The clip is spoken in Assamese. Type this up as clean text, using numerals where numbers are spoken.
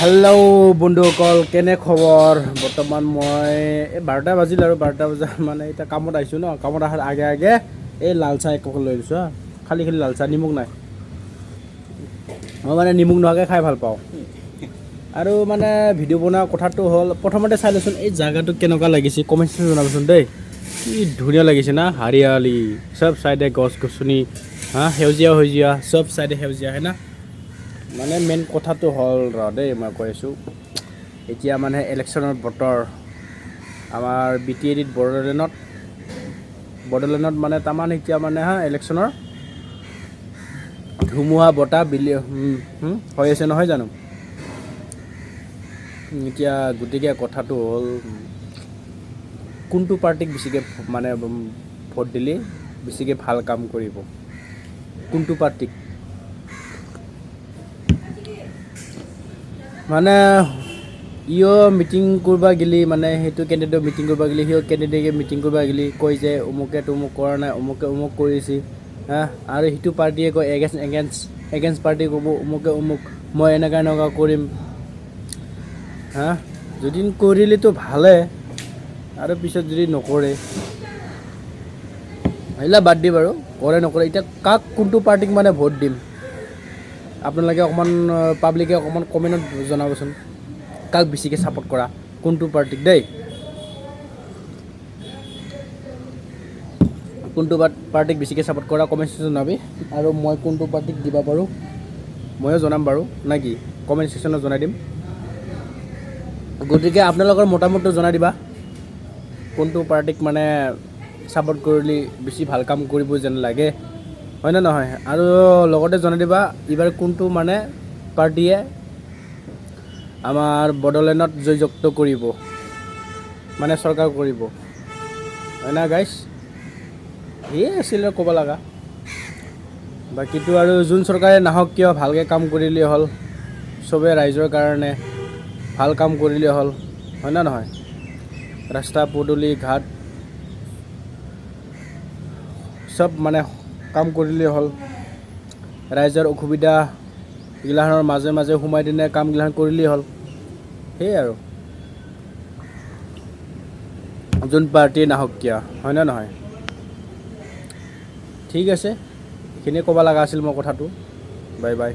হেল্ল' বন্ধুসকল, কেনে খবৰ? বৰ্তমান মই 12টা বাজিল আৰু 12টা বজা মানে এতিয়া কামত আহিছোঁ ন। কামত অহাৰ আগে আগে এই লাল চাহ এক লৈ লৈছোঁ হা। খালি লাল চাহ, নিমখ নাই। মই মানে নিমখ নোহোৱাকৈ খাই ভাল পাওঁ। আৰু মানে ভিডিঅ' বনোৱা কথাটো হ'ল, প্ৰথমতে চাই লৈচোন এই জাগাটো কেনেকুৱা লাগিছে, কমেণ্ট ছেকশ্যনত জনাবচোন দেই। কি ধুনীয়া লাগিছে না, হাৰিয়ালি, চব চাইডে গছ গছনি, সেউজীয়া সেউজীয়া, চব চাইডে সেউজীয়া হয় না। মানে মেইন কথাটো হ'ল দেই, মই কৈ আছোঁ, এতিয়া মানে ইলেকশ্যনৰ বতৰ। আমাৰ বি টি এ ডিত বড়োলেণ্ডত মানে তাৰমান এতিয়া মানে ইলেকশ্যনৰ ধুমুহা বতাহ হৈ আছে নহয় জানো। এতিয়া গতিকে কথাটো হ'ল, কোনটো পাৰ্টিক বেছিকৈ মানে ভোট দিলে বেছিকৈ ভাল কাম কৰিব, কোনটো পাৰ্টিক। মানে ইও মিটিং কৰিব গেলি, মানে সেইটো কেণ্ডিডেটক মিটিং কৰিব গেলি, সিও কেণ্ডিডেটে মিটিং কৰিব গেলি কয় যে অমুকে তমুক কৰা নাই, অমুকে অমুক কৰিছে আৰু সিটো পাৰ্টীয়ে কয় এগেইনষ্ট পাৰ্টি ক'ব অমুকে অমুক, মই এনেকুৱা কৰিম যদি কৰিলেতো ভালে, আৰু পিছত যদি নকৰে আহিলা বাদ দি বাৰু, কৰে নকৰে। এতিয়া কাক, কোনটো পাৰ্টিক মানে ভোট দিম, আপোনালোকে অকণমান পাব্লিকে অকণমান কমেণ্টত জনাবচোন, কাক বেছিকৈ ছাপোৰ্ট কৰা, কোনটো পাৰ্টিক দেই, কোনটো পাৰ্টিক বেছিকৈ ছাপোৰ্ট কৰা কমেণ্ট ছেকশ্যনত জনাবি। আৰু মই কোনটো পাৰ্টিক দিব পাৰোঁ ময়ো জনাম বাৰু, নে কি, কমেণ্ট ছেকশ্যনত জনাই দিম। গতিকে আপোনালোকৰ মতামতটো জনাই দিবা, কোনটো পাৰ্টিক মানে ছাপোৰ্ট কৰিলে বেছি ভাল কাম কৰিব যেন লাগে, হয়নে নহয়। আৰু লগতে জনাই দিবা, এইবাৰ কোনটো মানে পাৰ্টীয়ে আমাৰ বড়োলেণ্ডত জয়যুক্ত কৰিব, মানে চৰকাৰ কৰিব, হয় না গাইছ। সেয়ে আছিলে ক'ব লগা, বাকীটো আৰু যোন চৰকাৰে নাহক কিয় ভালকৈ কাম কৰিলেই হ'ল, চবে ৰাইজৰ কাৰণে ভাল কাম কৰিলেই হ'ল, হয় না নহয়। ৰাস্তা পদূলি ঘাট চব মানে কাম কৰিলেই হ'ল, ৰাইজৰ অসুবিধা গিলাখনৰ মাজে মাজে সোমাই দিনে কামগিলাখন কৰিলেই হ'ল, সেয়ে আৰু যোন পাৰ্টীয়ে নাহক কিয়, হয় নে নহয়। ঠিক আছে, এইখিনিয়ে ক'ব লগা আছিল মোৰ কথাটো। Bye bye.